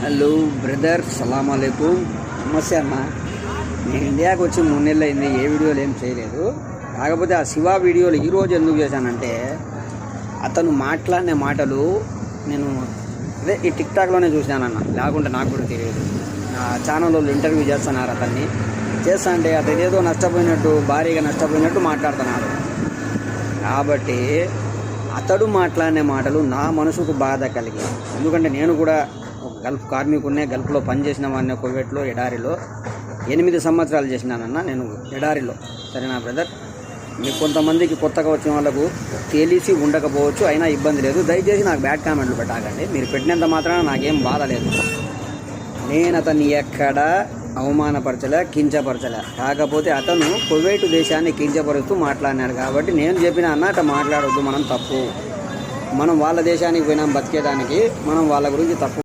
Hello brother, సలాం అలైకుం. నమస్తే అన్న. నేను ఇండియాకి వచ్చి 3 నెలలు అయింది. ఏ వీడియోలు ఏం చేయలేదు. కాకపోతే ఆ శివ వీడియోలు ఈరోజు ఎందుకు చేశానంటే, అతను మాట్లాడిన మాటలు నేను ఈ టిక్టాక్లోనే చూశానన్న. లేకుంటే నాకు కూడా తెలియదు. నా ఛానల్లో ఇంటర్వ్యూ చేస్తున్నారు. అతన్ని చేస్తా అంటే అతను ఏదో నష్టపోయినట్టు, భారీగా నష్టపోయినట్టు మాట్లాడుతున్నాడు. కాబట్టి అతడు మాట్లాడిన మాటలు నా మనసుకు బాధ కలిగి, ఎందుకంటే నేను కూడా ఒక గల్ఫ్ కార్మికున్నే. గల్ఫ్లో పనిచేసిన వాడిని, కువైట్లో ఎడారిలో 8 సంవత్సరాలు చేసినానన్న నేను ఎడారిలో. సరేనా బ్రదర్, మీకు కొంతమందికి కొత్తగా వచ్చిన వాళ్ళకు తెలిసి ఉండకపోవచ్చు, అయినా ఇబ్బంది లేదు. దయచేసి నాకు బ్యాడ్ కామెంట్లు పెట్టాకండి. మీరు పెట్టినంత మాత్రాన నాకేం బాధ లేదు. నేను అతన్ని ఎక్కడా అవమానపరచలే, కించపరచలే. కాకపోతే అతను కువైట్ దేశాన్ని కించపరుస్తూ మాట్లాడినాడు. కాబట్టి నేను చెప్పిన అన్నట్టు మాట్లాడొద్దు, మనం తప్పు. మనం వాళ్ళ దేశానికి పోయినాం బతికేదానికి, మనం వాళ్ళ గురించి తప్పు